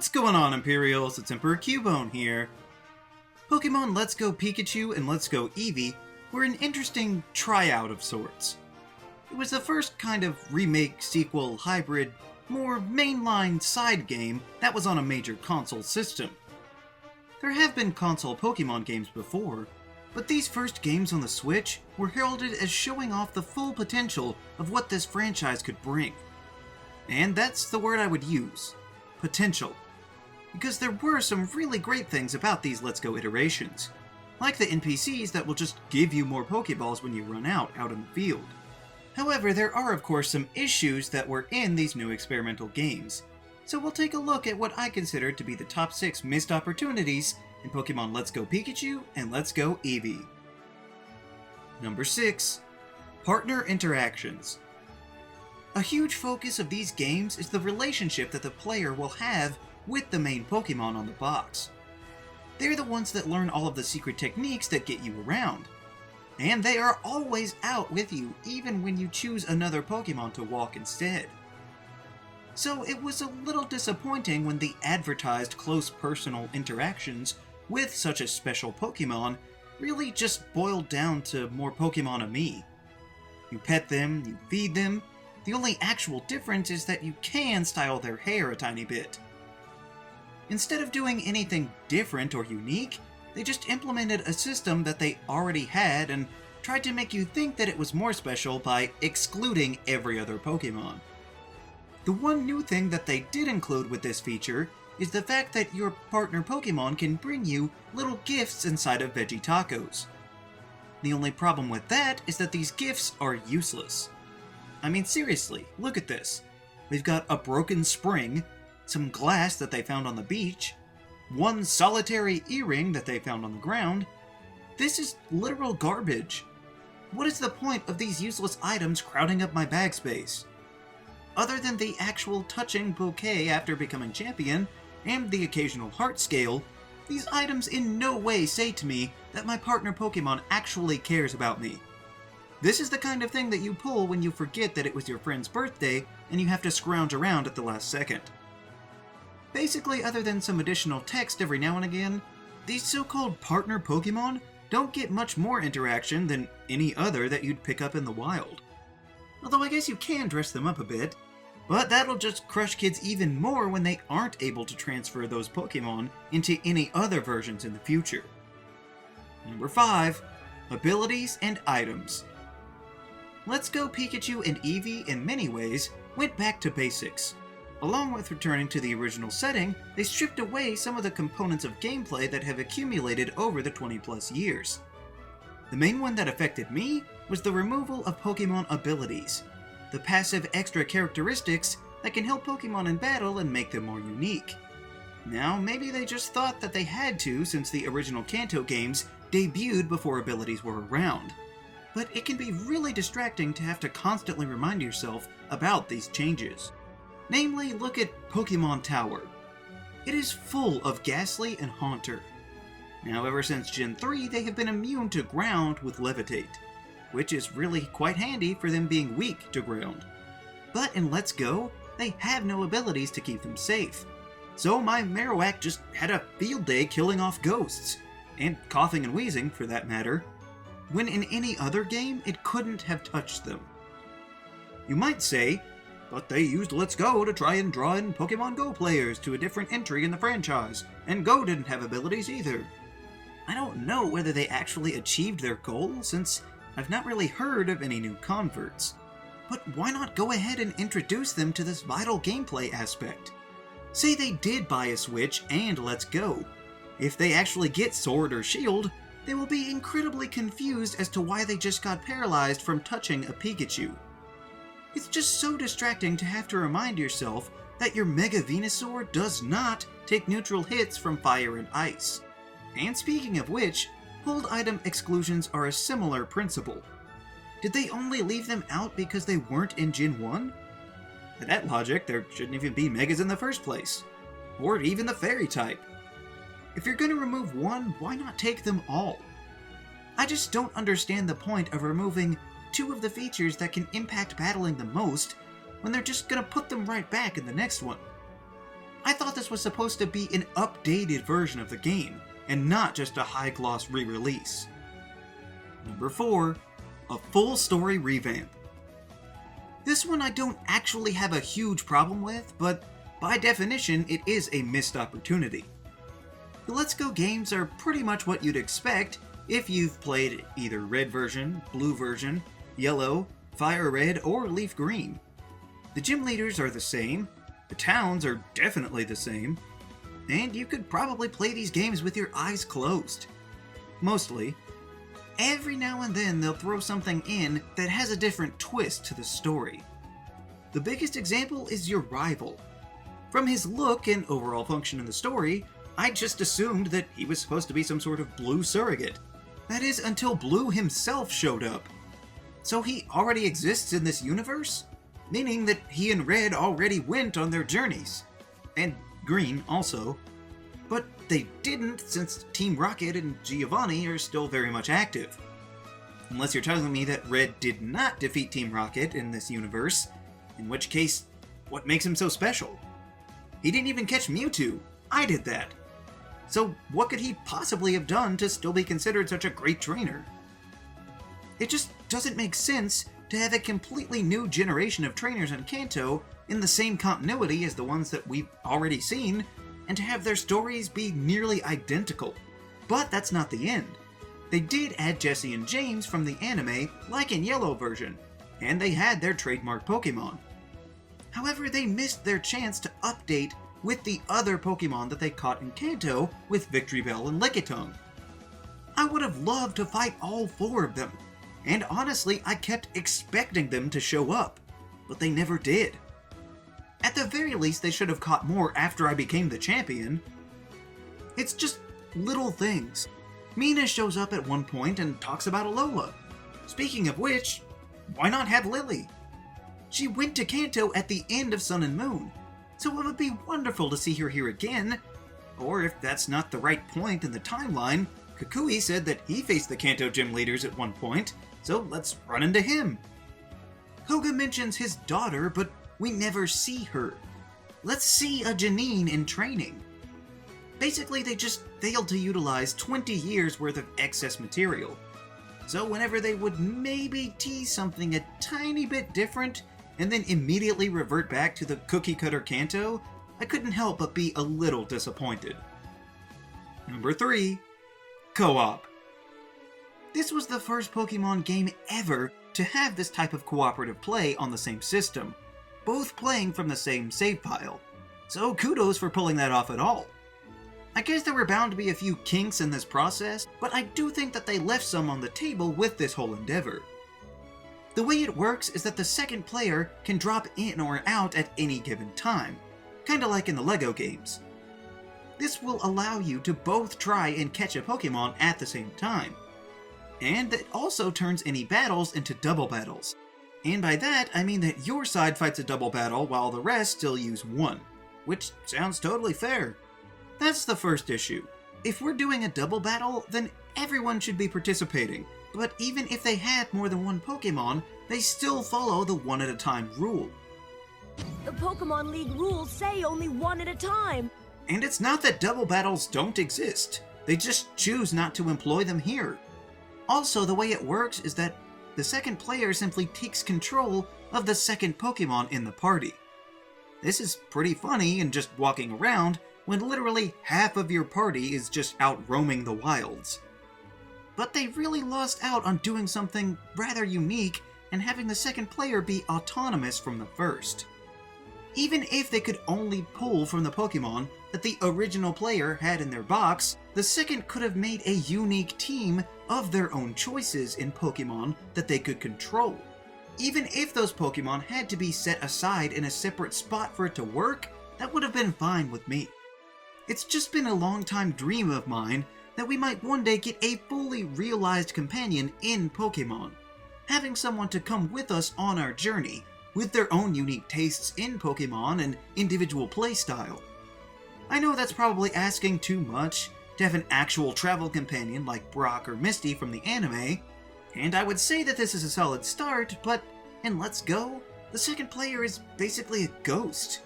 What's going on, Imperials? It's Emperor Cubone here. Pokemon Let's Go Pikachu and Let's Go Eevee were an interesting tryout of sorts. It was the first kind of remake, sequel, hybrid, more mainline side game that was on a major console system. There have been console Pokemon games before, but these first games on the Switch were heralded as showing off the full potential of what this franchise could bring. And that's the word I would use. Potential. Because there were some really great things about these Let's Go iterations, like the NPCs that will just give you more Pokeballs when you run out in the field. However, there are of course some issues that were in these new experimental games, so we'll take a look at what I consider to be the top 6 missed opportunities in Pokemon Let's Go Pikachu and Let's Go Eevee. Number 6. Partner Interactions. A huge focus of these games is the relationship that the player will have with the main Pokemon on the box. They're the ones that learn all of the secret techniques that get you around. And they are always out with you, even when you choose another Pokemon to walk instead. So it was a little disappointing when the advertised close personal interactions with such a special Pokemon really just boiled down to more Pokemon-a-me. You pet them, you feed them. The only actual difference is that you can style their hair a tiny bit. Instead of doing anything different or unique, they just implemented a system that they already had and tried to make you think that it was more special by excluding every other Pokemon. The one new thing that they did include with this feature is the fact that your partner Pokemon can bring you little gifts inside of veggie tacos. The only problem with that is that these gifts are useless. I mean, seriously, look at this. We've got a broken spring, some glass that they found on the beach, one solitary earring that they found on the ground. This is literal garbage. What is the point of these useless items crowding up my bag space? Other than the actual touching bouquet after becoming champion, and the occasional heart scale, these items in no way say to me that my partner Pokemon actually cares about me. This is the kind of thing that you pull when you forget that it was your friend's birthday and you have to scrounge around at the last second. Basically, other than some additional text every now and again, these so-called partner Pokemon don't get much more interaction than any other that you'd pick up in the wild. Although I guess you can dress them up a bit, but that'll just crush kids even more when they aren't able to transfer those Pokemon into any other versions in the future. Number 5. Abilities and Items. Let's Go Pikachu and Eevee in many ways went back to basics. Along with returning to the original setting, they stripped away some of the components of gameplay that have accumulated over the 20+ years. The main one that affected me was the removal of Pokemon abilities, the passive extra characteristics that can help Pokemon in battle and make them more unique. Now, maybe they just thought that they had to since the original Kanto games debuted before abilities were around. But it can be really distracting to have to constantly remind yourself about these changes. Namely, look at Pokemon Tower. It is full of Ghastly and Haunter. Now, ever since Gen 3, they have been immune to ground with Levitate, which is really quite handy for them being weak to ground. But in Let's Go, they have no abilities to keep them safe. So my Marowak just had a field day killing off ghosts, and coughing and wheezing for that matter, when in any other game it couldn't have touched them. You might say, but they used Let's Go to try and draw in Pokemon Go players to a different entry in the franchise, and Go didn't have abilities either. I don't know whether they actually achieved their goal, since I've not really heard of any new converts. But why not go ahead and introduce them to this vital gameplay aspect? Say they did buy a Switch and Let's Go. If they actually get Sword or Shield, they will be incredibly confused as to why they just got paralyzed from touching a Pikachu. It's just so distracting to have to remind yourself that your Mega Venusaur does not take neutral hits from fire and ice. And speaking of which, hold item exclusions are a similar principle. Did they only leave them out because they weren't in Gen 1? By that logic, there shouldn't even be Megas in the first place. Or even the Fairy type. If you're going to remove one, why not take them all? I just don't understand the point of removing 2 of the features that can impact battling the most when they're just going to put them right back in the next one. I thought this was supposed to be an updated version of the game, and not just a high-gloss re-release. Number 4. A full story revamp. This one I don't actually have a huge problem with, but by definition it is a missed opportunity. The Let's Go games are pretty much what you'd expect if you've played either Red version, Blue version, Yellow, Fire Red, or Leaf Green. The gym leaders are the same, the towns are definitely the same, and you could probably play these games with your eyes closed. Mostly. Every now and then they'll throw something in that has a different twist to the story. The biggest example is your rival. From his look and overall function in the story, I just assumed that he was supposed to be some sort of blue surrogate. That is, until Blue himself showed up. So he already exists in this universe? Meaning that he and Red already went on their journeys. And Green also. But they didn't, since Team Rocket and Giovanni are still very much active. Unless you're telling me that Red did not defeat Team Rocket in this universe, in which case, what makes him so special? He didn't even catch Mewtwo. I did that. So what could he possibly have done to still be considered such a great trainer? It just doesn't make sense to have a completely new generation of trainers in Kanto in the same continuity as the ones that we've already seen, and to have their stories be nearly identical. But that's not the end. They did add Jesse and James from the anime, like in Yellow version, and they had their trademark Pokémon. However, they missed their chance to update with the other Pokémon that they caught in Kanto with Victory Bell and Lickitung. I would have loved to fight all 4 of them, and honestly, I kept expecting them to show up, but they never did. At the very least, they should have caught more after I became the champion. It's just little things. Mina shows up at one point and talks about Alola. Speaking of which, why not have Lily? She went to Kanto at the end of Sun and Moon, so it would be wonderful to see her here again. Or if that's not the right point in the timeline, Kukui said that he faced the Kanto gym leaders at one point, so let's run into him. Koga mentions his daughter, but we never see her. Let's see a Janine in training. Basically, they just failed to utilize 20 years worth of excess material. So whenever they would maybe tease something a tiny bit different, and then immediately revert back to the cookie-cutter Kanto, I couldn't help but be a little disappointed. Number 3. Co-op. This was the first Pokemon game ever to have this type of cooperative play on the same system, both playing from the same save file, so kudos for pulling that off at all. I guess there were bound to be a few kinks in this process, but I do think that they left some on the table with this whole endeavor. The way it works is that the second player can drop in or out at any given time, kinda like in the LEGO games. This will allow you to both try and catch a Pokemon at the same time. And it also turns any battles into double battles. And by that, I mean that your side fights a double battle while the rest still use one, which sounds totally fair. That's the first issue. If we're doing a double battle, then everyone should be participating. But even if they had more than one Pokemon, they still follow the one at a time rule. The Pokemon League rules say only one at a time. And it's not that double battles don't exist. They just choose not to employ them here. Also, the way it works is that the second player simply takes control of the second Pokemon in the party. This is pretty funny in just walking around when literally half of your party is just out roaming the wilds. But they really lost out on doing something rather unique and having the second player be autonomous from the first. Even if they could only pull from the Pokemon that the original player had in their box, the second could have made a unique team of their own choices in Pokemon that they could control. Even if those Pokemon had to be set aside in a separate spot for it to work, that would have been fine with me. It's just been a long-time dream of mine that we might one day get a fully realized companion in Pokemon, having someone to come with us on our journey, with their own unique tastes in Pokemon and individual playstyle. I know that's probably asking too much to have an actual travel companion like Brock or Misty from the anime, and I would say that this is a solid start, but in Let's Go, the second player is basically a ghost.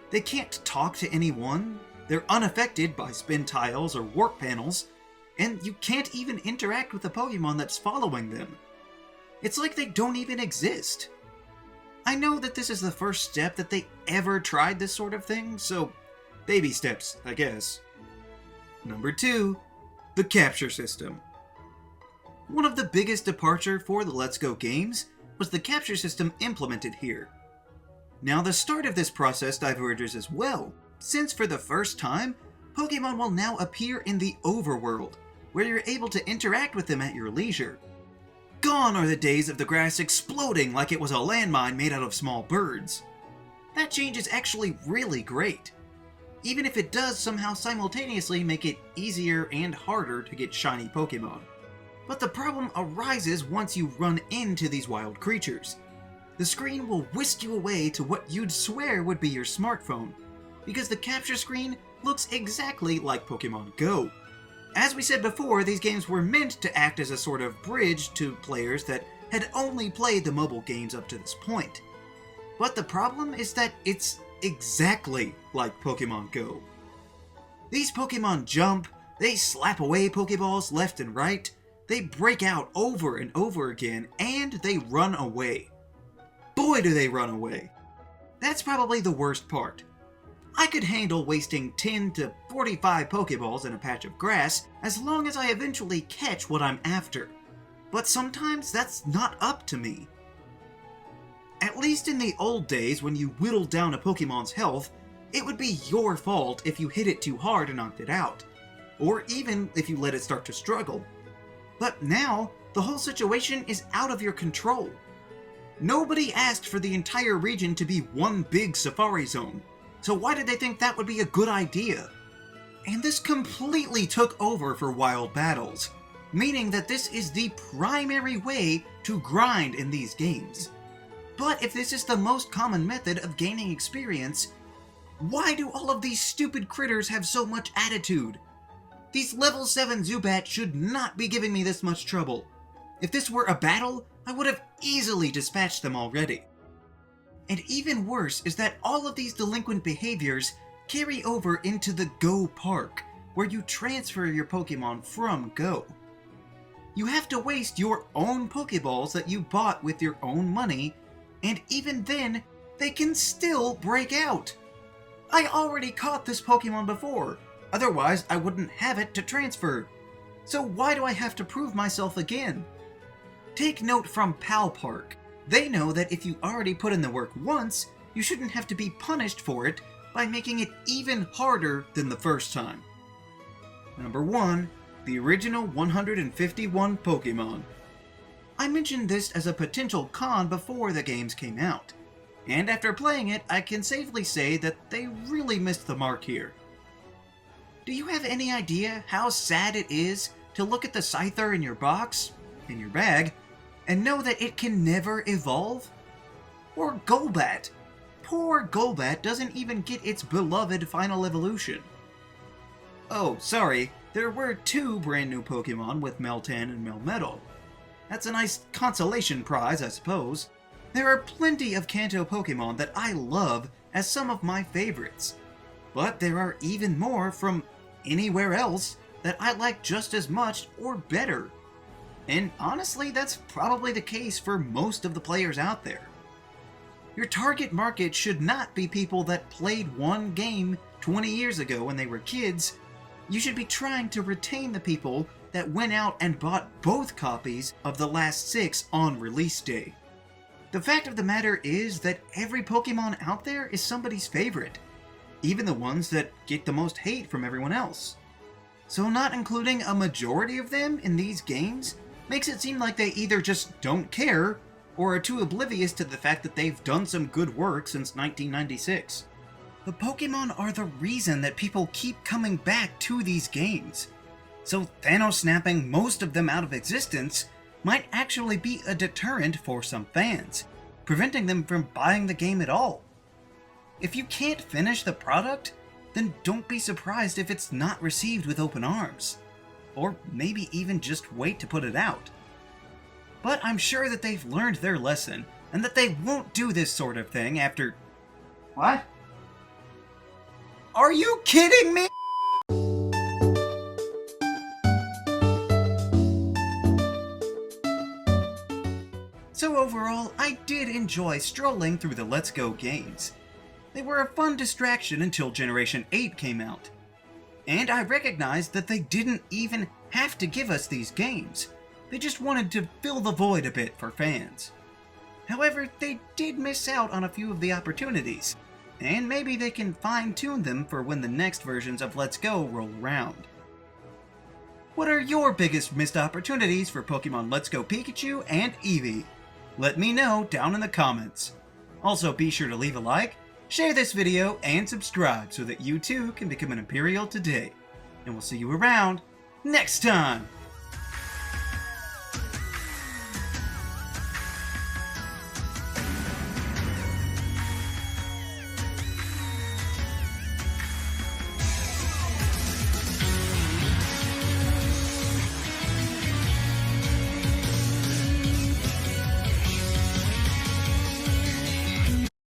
They can't talk to anyone, they're unaffected by spin tiles or warp panels, and you can't even interact with the Pokemon that's following them. It's like they don't even exist. I know that this is the first step that they ever tried this sort of thing, so baby steps, I guess. Number 2, the capture system. One of the biggest departure for the Let's Go games was the capture system implemented here. Now the start of this process diverges as well, since for the first time, Pokemon will now appear in the overworld, where you're able to interact with them at your leisure. Gone are the days of the grass exploding like it was a landmine made out of small birds. That change is actually really great, even if it does somehow simultaneously make it easier and harder to get shiny Pokemon. But the problem arises once you run into these wild creatures. The screen will whisk you away to what you'd swear would be your smartphone, because the capture screen looks exactly like Pokemon Go. As we said before, these games were meant to act as a sort of bridge to players that had only played the mobile games up to this point. But the problem is that it's exactly like Pokemon Go. These Pokemon jump, they slap away Pokeballs left and right, they break out over and over again, and they run away. Boy, do they run away! That's probably the worst part. I could handle wasting 10 to 45 Pokeballs in a patch of grass as long as I eventually catch what I'm after. But sometimes that's not up to me. At least in the old days when you whittled down a Pokemon's health, it would be your fault if you hit it too hard and knocked it out. Or even if you let it start to struggle. But now, the whole situation is out of your control. Nobody asked for the entire region to be one big safari zone, so why did they think that would be a good idea? And this completely took over for wild battles, meaning that this is the primary way to grind in these games. But if this is the most common method of gaining experience, why do all of these stupid critters have so much attitude? These level 7 Zubat should not be giving me this much trouble. If this were a battle, I would have easily dispatched them already. And even worse is that all of these delinquent behaviors carry over into the Go Park, where you transfer your Pokemon from Go. You have to waste your own Pokeballs that you bought with your own money, and even then, they can still break out. I already caught this Pokemon before, otherwise I wouldn't have it to transfer. So why do I have to prove myself again? Take note from Pal Park. They know that if you already put in the work once, you shouldn't have to be punished for it by making it even harder than the first time. Number 1. The original 151 Pokemon. I mentioned this as a potential con before the games came out, and after playing it, I can safely say that they really missed the mark here. Do you have any idea how sad it is to look at the Scyther in your box, in your bag, and know that it can never evolve? Or Golbat. Poor Golbat doesn't even get its beloved final evolution. Oh, sorry, there were 2 brand new Pokemon with Meltan and Melmetal. That's a nice consolation prize, I suppose. There are plenty of Kanto Pokemon that I love as some of my favorites. But there are even more from anywhere else that I like just as much or better. And honestly, that's probably the case for most of the players out there. Your target market should not be people that played one game 20 years ago when they were kids. You should be trying to retain the people that went out and bought both copies of the last 6 on release day. The fact of the matter is that every Pokemon out there is somebody's favorite, even the ones that get the most hate from everyone else. So not including a majority of them in these games makes it seem like they either just don't care or are too oblivious to the fact that they've done some good work since 1996. The Pokemon are the reason that people keep coming back to these games. So Thanos snapping most of them out of existence might actually be a deterrent for some fans, preventing them from buying the game at all. If you can't finish the product, then don't be surprised if it's not received with open arms. Or maybe even just wait to put it out. But I'm sure that they've learned their lesson, and that they won't do this sort of thing after... What? Are you kidding me? So overall, I did enjoy strolling through the Let's Go games. They were a fun distraction until Generation 8 came out. And I recognized that they didn't even have to give us these games. They just wanted to fill the void a bit for fans. However, they did miss out on a few of the opportunities, and maybe they can fine-tune them for when the next versions of Let's Go roll around. What are your biggest missed opportunities for Pokemon Let's Go Pikachu and Eevee? Let me know down in the comments. Also, be sure to leave a like, share this video, and subscribe so that you too can become an Imperial today. And we'll see you around next time!